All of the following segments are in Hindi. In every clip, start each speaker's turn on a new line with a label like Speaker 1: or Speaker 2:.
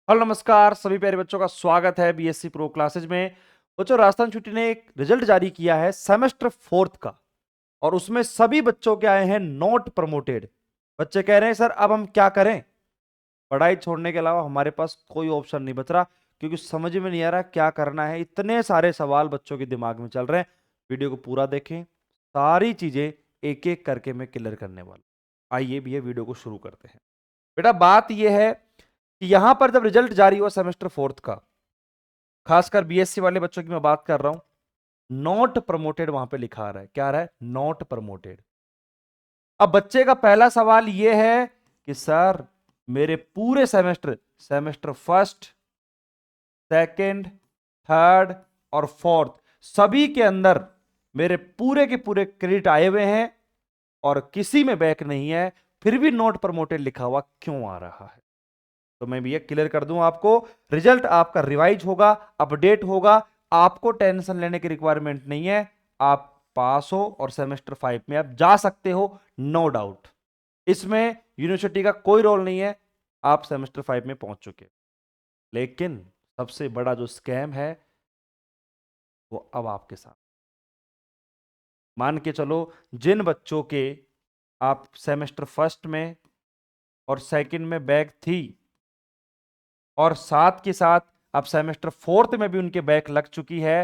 Speaker 1: हेलो नमस्कार सभी प्यारे बच्चों का स्वागत है बीएससी प्रो क्लासेज में। बच्चों, राजस्थान छुट्टी ने एक रिजल्ट जारी किया है सेमेस्टर फोर्थ का और उसमें सभी बच्चों के आए हैं नॉट प्रमोटेड। बच्चे कह रहे हैं सर अब हम क्या करें, पढ़ाई छोड़ने के अलावा हमारे पास कोई ऑप्शन नहीं बच रहा क्योंकि समझ में नहीं आ रहा क्या करना है। इतने सारे सवाल बच्चों के दिमाग में चल रहे हैं। वीडियो को पूरा देखें, सारी चीजें एक एक करके मैं क्लियर करने वाला। आइए भी ये वीडियो को शुरू करते हैं। बेटा बात यह है कि यहां पर जब रिजल्ट जारी हुआ सेमेस्टर फोर्थ का, खासकर बीएससी वाले बच्चों की मैं बात कर रहा हूं, नॉट प्रमोटेड वहां पे लिखा आ रहा है। क्या आ रहा है? Not promoted. अब बच्चे का पहला सवाल यह है कि सर मेरे पूरे semester, semester first, second, third और फोर्थ, सभी के अंदर मेरे पूरे के पूरे क्रेडिट आए हुए हैं और किसी में बैक नहीं है, फिर भी नॉट प्रमोटेड लिखा हुआ क्यों आ रहा है? तो मैं भी ये क्लियर कर दूं आपको। रिजल्ट आपका रिवाइज होगा, अपडेट होगा, आपको टेंशन लेने की रिक्वायरमेंट नहीं है। आप पास हो और सेमेस्टर 5 में आप जा सकते हो, नो डाउट। इसमें यूनिवर्सिटी का कोई रोल नहीं है, आप सेमेस्टर 5 में पहुंच चुके। लेकिन सबसे बड़ा जो स्कैम है वो अब आपके साथ। मान के चलो, जिन बच्चों के आप सेमेस्टर फर्स्ट में और सेकंड में बैक थी और साथ के साथ अब सेमेस्टर फोर्थ में भी उनके बैक लग चुकी है,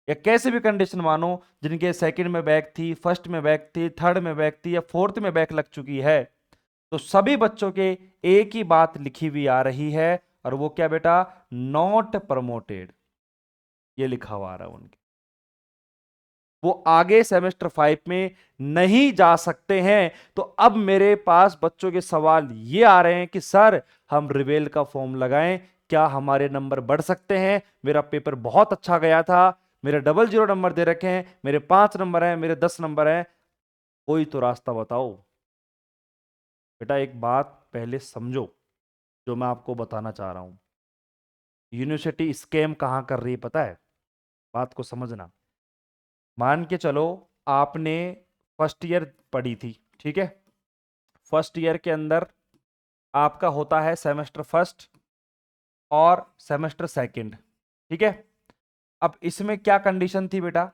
Speaker 1: या कैसे भी कंडीशन मानो, जिनके सेकंड में बैक थी, फर्स्ट में बैक थी, थर्ड में बैक थी या फोर्थ में बैक लग चुकी है, तो सभी बच्चों के एक ही बात लिखी हुई आ रही है। और वो क्या बेटा? नॉट प्रमोटेड, ये लिखा हुआ आ रहा है उनके। वो आगे सेमेस्टर 5 में नहीं जा सकते हैं। तो अब मेरे पास बच्चों के सवाल ये आ रहे हैं कि सर हम रिवेल का फॉर्म लगाएं, क्या हमारे नंबर बढ़ सकते हैं? मेरा पेपर बहुत अच्छा गया था, मेरे 00 नंबर दे रखे हैं, मेरे 5 नंबर हैं, मेरे 10 नंबर हैं, कोई तो रास्ता बताओ। बेटा एक बात पहले समझो जो मैं आपको बताना चाह रहा हूं। यूनिवर्सिटी स्कैम कहां कर रही है पता है? बात को समझना। मान के चलो आपने फर्स्ट ईयर पढ़ी थी, ठीक है? फर्स्ट ईयर के अंदर आपका होता है सेमेस्टर फर्स्ट और सेमेस्टर सेकंड, ठीक है? अब इसमें क्या कंडीशन थी बेटा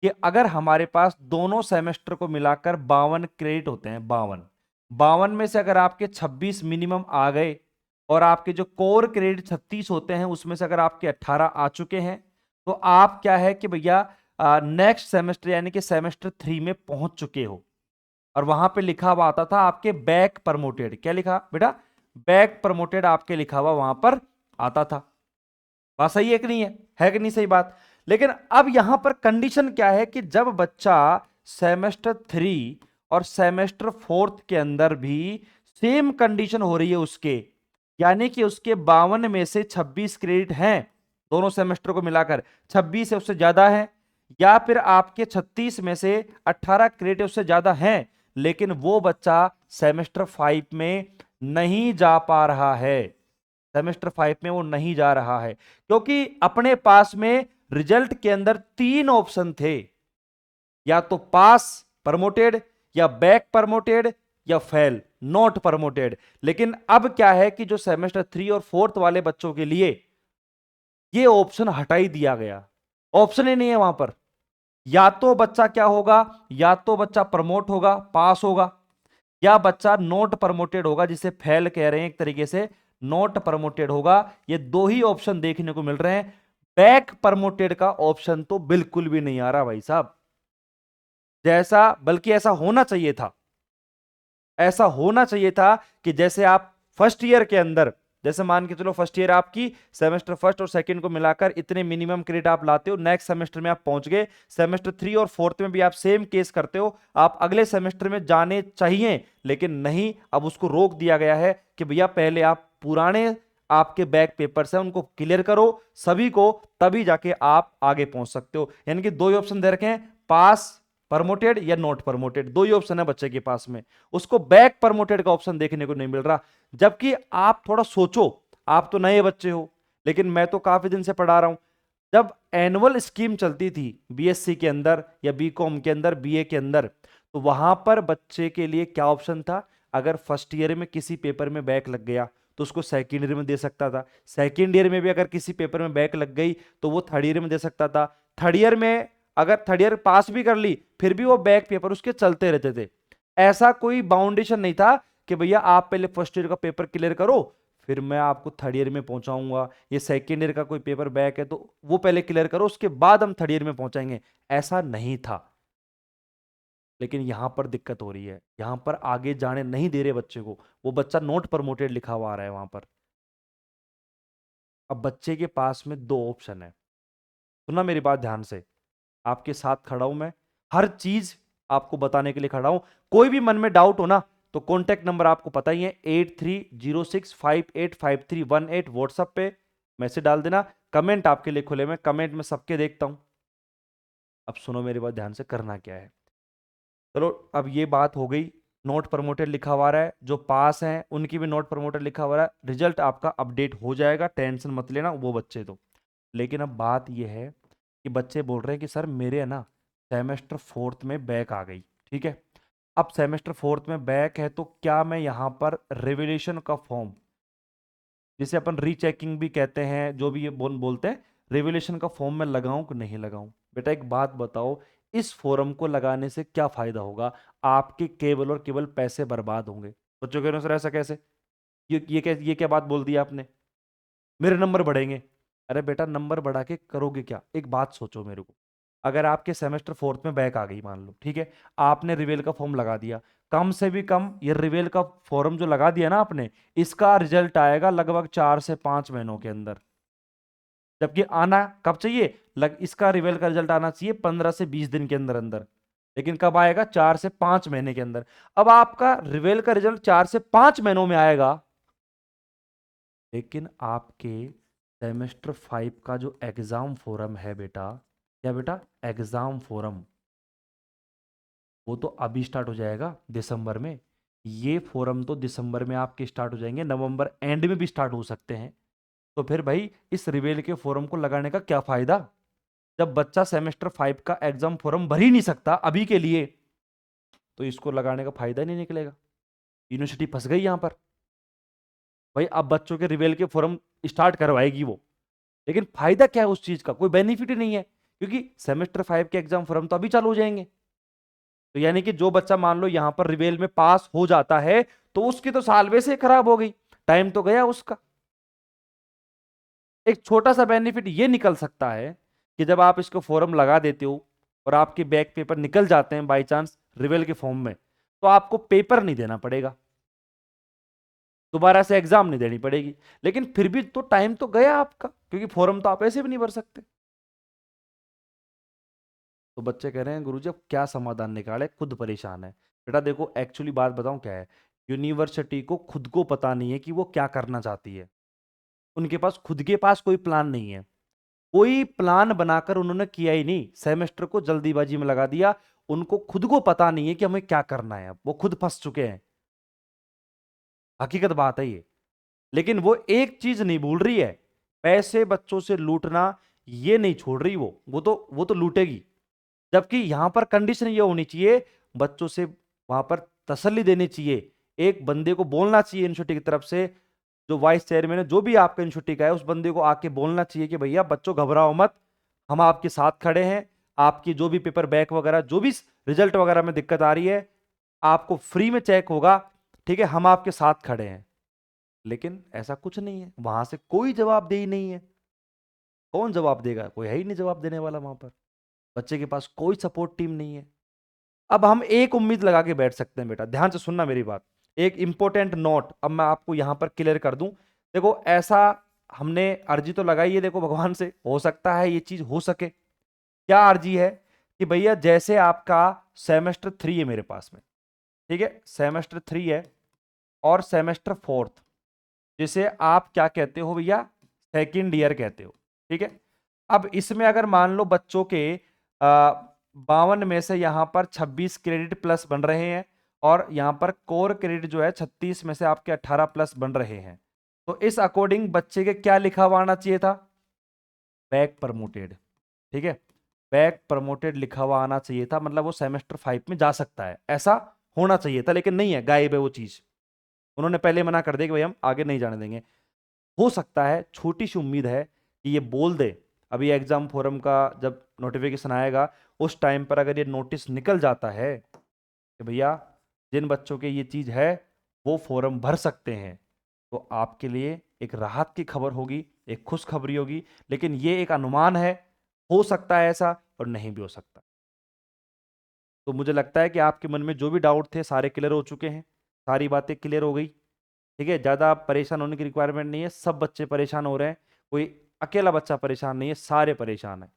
Speaker 1: कि अगर हमारे पास दोनों सेमेस्टर को मिलाकर 52 क्रेडिट होते हैं, 52, 52 में से अगर आपके 26 मिनिमम आ गए और आपके जो कोर क्रेडिट 36 होते हैं उसमें से अगर आपके 18 आ चुके हैं, तो आप क्या है कि भैया नेक्स्ट सेमेस्टर यानी कि सेमेस्टर 3 में पहुंच चुके हो। और वहां पे लिखा हुआ आता था आपके बैक प्रमोटेड। क्या लिखा बेटा? बैक प्रमोटेड आपके लिखा हुआ वहां पर आता था। बात सही है कि नहीं है कि नहीं सही बात? लेकिन अब यहां पर कंडीशन क्या है कि जब बच्चा सेमेस्टर 3 और सेमेस्टर फोर्थ के अंदर भी सेम कंडीशन हो रही है उसके, यानी कि उसके 52 में से 26 क्रेडिट हैं, दोनों सेमेस्टर को मिलाकर 26 है उससे ज्यादा है, या फिर आपके 36 में से 18 क्रेडिट उससे ज्यादा हैं, लेकिन वो बच्चा सेमेस्टर 5 में नहीं जा पा रहा है। सेमेस्टर 5 में वो नहीं जा रहा है क्योंकि अपने पास में रिजल्ट के अंदर 3 ऑप्शन थे, या तो पास प्रमोटेड, या बैक प्रमोटेड, या फेल नॉट प्रमोटेड। लेकिन अब क्या है कि जो सेमेस्टर 3 और 4th वाले बच्चों के लिए ये ऑप्शन हटा ही दिया गया, ऑप्शन ही नहीं है वहां पर। या तो बच्चा क्या होगा, या तो बच्चा प्रमोट होगा, पास होगा, या बच्चा नॉट प्रमोटेड होगा, जिसे फेल कह रहे हैं एक तरीके से, नॉट प्रमोटेड होगा। ये दो ही ऑप्शन देखने को मिल रहे हैं। बैक प्रमोटेड का ऑप्शन तो बिल्कुल भी नहीं आ रहा भाई साहब। जैसा, बल्कि ऐसा होना चाहिए था, ऐसा होना चाहिए था कि जैसे आप फर्स्ट ईयर के अंदर, जैसे मान के चलो फर्स्ट ईयर आपकी सेमेस्टर फर्स्ट और सेकंड को मिलाकर इतने मिनिमम क्रेडिट आप लाते हो, नेक्स्ट सेमेस्टर में आप पहुंच गए, सेमेस्टर 3 और 4th में भी आप सेम केस करते हो, आप अगले सेमेस्टर में जाने चाहिए, लेकिन नहीं, अब उसको रोक दिया गया है कि भैया पहले आप पुराने आपके बैक पेपर्स हैं उनको क्लियर करो सभी को, तभी जाके आप आगे पहुंच सकते हो। यानी कि दो ही ऑप्शन दे रखे हैं, पास प्रमोटेड या नॉट प्रमोटेड, दो ही ऑप्शन है बच्चे के पास में। उसको बैक प्रमोटेड का ऑप्शन देखने को नहीं मिल रहा। जबकि आप थोड़ा सोचो, आप तो नए बच्चे हो, लेकिन मैं तो काफी दिन से पढ़ा रहा हूं। जब एनुअल स्कीम चलती थी बीएससी के अंदर या बीकॉम के अंदर, बीए के अंदर, तो वहां पर बच्चे के लिए क्या ऑप्शन था? अगर फर्स्ट ईयर में किसी पेपर में बैक लग गया तो उसको सेकेंड ईयर में दे सकता था। सेकेंड ईयर में भी अगर किसी पेपर में बैक लग गई तो वो थर्ड ईयर में दे सकता था। थर्ड ईयर में अगर थर्ड ईयर पास भी कर ली फिर भी वो बैक पेपर उसके चलते रहते थे। ऐसा कोई बाउंडेशन नहीं था कि भैया आप पहले फर्स्ट ईयर का पेपर क्लियर करो फिर मैं आपको थर्ड ईयर में पहुंचाऊंगा, ये सेकेंड ईयर का कोई पेपर बैक है तो वो पहले क्लियर करो उसके बाद हम थर्ड ईयर में पहुंचाएंगे, ऐसा नहीं था। लेकिन यहां पर दिक्कत हो रही है, यहां पर आगे जाने नहीं दे रहे बच्चे को, वो बच्चा नॉट प्रमोटेड लिखा हुआ आ रहा है वहां पर। अब बच्चे के पास में दो ऑप्शन है, सुना मेरी बात ध्यान से, आपके साथ खड़ा हूं मैं, हर चीज आपको बताने के लिए खड़ा हूं। कोई भी मन में डाउट हो ना तो कॉन्टेक्ट नंबर आपको पता ही है 8306585318, व्हाट्सएप पे मैसेज डाल देना। कमेंट आपके लिए खुले में, कमेंट में सबके देखता हूं। अब सुनो मेरी बात ध्यान से, करना क्या है। चलो अब ये बात हो गई, नोट प्रमोटेड लिखा हुआ रहा है, जो पास हैं उनकी भी नोट प्रमोटेड लिखा हुआ रहा है, रिजल्ट आपका अपडेट हो जाएगा, टेंशन मत लेना वो बच्चे तो। लेकिन अब बात ये है कि बच्चे बोल रहे हैं कि सर मेरे है ना सेमेस्टर फोर्थ में बैक आ गई, ठीक है। अब सेमेस्टर फोर्थ में बैक है तो क्या मैं यहाँ पर रिवैल्यूएशन का फॉर्म, जिसे अपन रीचेकिंग भी कहते हैं, जो भी ये बोलते हैं, रिवैल्यूएशन का फॉर्म मैं लगाऊं कि नहीं लगाऊं। बेटा एक बात बताओ, इस फॉर्म को लगाने से क्या फायदा होगा, आपके केवल और केवल पैसे बर्बाद होंगे। बच्चों के अनुसार ऐसा कैसे, ये क्या बात बोल दी आपने, मेरे नंबर बढ़ेंगे। अरे बेटा नंबर बढ़ा के करोगे क्या, एक बात सोचो मेरे को, अगर आपके सेमेस्टर फोर्थ में बैक आ गई मान लो, ठीक है, आपने रिवेल का फॉर्म लगा दिया, कम से भी कम ये रिवेल का फॉर्म जो लगा दिया ना आपने, इसका रिजल्ट आएगा लगभग 4 से 5 महीनों के अंदर। जबकि आना कब चाहिए, इसका रिवेल का रिजल्ट आना चाहिए 15 से 20 दिन के अंदर अंदर, लेकिन कब आएगा, 4 से 5 महीने के अंदर। अब आपका रिवेल का रिजल्ट 4 से 5 महीनों में आएगा, लेकिन आपके सेमेस्टर 5 का जो एग्जाम फोरम है बेटा, क्या बेटा, एग्जाम फोरम, वो तो अभी स्टार्ट हो जाएगा दिसंबर में। ये फोरम तो दिसंबर में आपके स्टार्ट हो जाएंगे, नवंबर एंड में भी स्टार्ट हो सकते हैं। तो फिर भाई इस रिवेल के फोरम को लगाने का क्या फायदा, जब बच्चा सेमेस्टर 5 का एग्जाम फोरम भर ही नहीं सकता अभी के लिए, तो इसको लगाने का फायदा ही नहीं निकलेगा। यूनिवर्सिटी फंस गई यहां पर। भाई अब बच्चों के रिवेल के फोरम स्टार्ट करवाएगी वो, लेकिन फायदा क्या है उस चीज का, कोई बेनिफिट ही नहीं है, क्योंकि सेमेस्टर 5 के एग्जाम फोरम तो अभी चालू हो जाएंगे। तो यानी कि जो बच्चा मान लो यहां पर रिवेल में पास हो जाता है तो उसकी तो साल वैसे ही खराब हो गई, टाइम तो गया उसका। एक छोटा सा बेनिफिट ये निकल सकता है कि जब आप इसको फॉर्म लगा देते हो और आपके बैक पेपर निकल जाते हैं बाई चांस रिवेल के फॉर्म में, तो आपको पेपर नहीं देना पड़ेगा, दोबारा से एग्जाम नहीं देनी पड़ेगी। लेकिन फिर भी तो टाइम तो गया आपका, क्योंकि फॉर्म तो आप ऐसे भी नहीं भर सकते। तो बच्चे कह रहे हैं गुरुजी अब क्या समाधान निकाले, खुद परेशान है। बेटा देखो एक्चुअली बात बताऊं क्या है, यूनिवर्सिटी को खुद को पता नहीं है कि वो क्या करना चाहती है, उनके पास खुद के पास कोई प्लान नहीं है, कोई प्लान बनाकर उन्होंने किया ही नहीं, सेमेस्टर को जल्दीबाजी में लगा दिया। उनको खुद को पता नहीं है कि हमें क्या करना है, अब वो खुद फंस चुके हैं, हकीकत बात है ये। लेकिन वो एक चीज नहीं भूल रही है, पैसे बच्चों से लूटना ये नहीं छोड़ रही वो तो लूटेगी। जबकि यहां पर कंडीशन ये होनी चाहिए, बच्चों से वहां पर तसल्ली देनी चाहिए, एक बंदे को बोलना चाहिए यूनिवर्सिटी की तरफ से, जो वाइस चेयरमैन है जो भी आपका यूनिवर्सिटी का है, उस बंदे को आके बोलना चाहिए कि भैया बच्चों घबराओ मत, हम आपके साथ खड़े हैं, आपकी जो भी पेपर बैक वगैरह जो भी रिजल्ट वगैरह में दिक्कत आ रही है आपको फ्री में चेक होगा, ठीक है, हम आपके साथ खड़े हैं। लेकिन ऐसा कुछ नहीं है, वहां से कोई जवाब दे ही नहीं है। कौन जवाब देगा, कोई है ही नहीं जवाब देने वाला वहां पर, बच्चे के पास कोई सपोर्ट टीम नहीं है। अब हम एक उम्मीद लगा के बैठ सकते हैं, बेटा ध्यान से सुनना मेरी बात, एक इंपॉर्टेंट नोट अब मैं आपको यहां पर क्लियर कर दूं। देखो ऐसा हमने अर्जी तो लगाई है, देखो भगवान से हो सकता है ये चीज हो सके। क्या अर्जी है कि भैया जैसे आपका सेमेस्टर 3 है मेरे पास में, ठीक है, सेमेस्टर 3 है और सेमेस्टर 4th, जिसे आप क्या कहते हो भैया, सेकेंड ईयर कहते हो, ठीक है। अब इसमें अगर मान लो बच्चों के 52 में से यहां पर 26 क्रेडिट प्लस बन रहे हैं, और यहां पर कोर क्रेडिट जो है 36 में से आपके 18 प्लस बन रहे हैं, तो इस अकॉर्डिंग बच्चे के क्या लिखा हुआ आना चाहिए था, बैक प्रमोटेड, ठीक है, बैक प्रमोटेड लिखा हुआ आना चाहिए था, मतलब वो सेमेस्टर 5 में जा सकता है, ऐसा होना चाहिए था, लेकिन नहीं है, गायब है वो चीज। उन्होंने पहले मना कर दिया कि भाई हम आगे नहीं जाने देंगे। हो सकता है, छोटी सी उम्मीद है कि ये बोल दे, अभी एग्जाम फोरम का जब नोटिफिकेशन आएगा उस टाइम पर अगर ये नोटिस निकल जाता है कि भैया जिन बच्चों के ये चीज़ है वो फॉर्म भर सकते हैं, तो आपके लिए एक राहत की खबर होगी, एक खुशखबरी होगी। लेकिन ये एक अनुमान है, हो सकता है ऐसा और नहीं भी हो सकता। तो मुझे लगता है कि आपके मन में जो भी डाउट थे सारे क्लियर हो चुके हैं, सारी बातें क्लियर हो गई। ठीक है, ज़्यादा आप परेशान होने की रिक्वायरमेंट नहीं है, सब बच्चे परेशान हो रहे हैं, कोई अकेला बच्चा परेशान नहीं है, सारे परेशान हैं।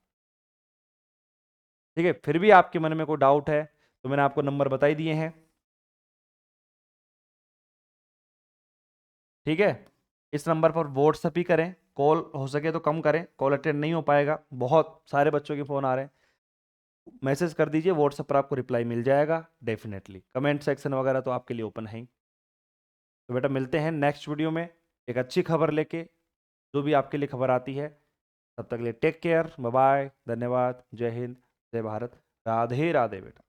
Speaker 1: ठीक है, फिर भी आपके मन में कोई डाउट है तो मैंने आपको नंबर बता ही दिए हैं। ठीक है, इस नंबर पर व्हाट्सएप ही करें, कॉल हो सके तो कम करें, कॉल अटेंड नहीं हो पाएगा, बहुत सारे बच्चों के फ़ोन आ रहे हैं। मैसेज कर दीजिए, व्हाट्सएप पर आपको रिप्लाई मिल जाएगा डेफिनेटली। कमेंट सेक्शन वगैरह तो आपके लिए ओपन है ही। तो बेटा मिलते हैं नेक्स्ट वीडियो में एक अच्छी खबर लेके, जो भी आपके लिए खबर आती है। तब तक के लिए टेक केयर, बाय बाय, धन्यवाद, जय हिंद, जय भारत, राधे राधे बेटा।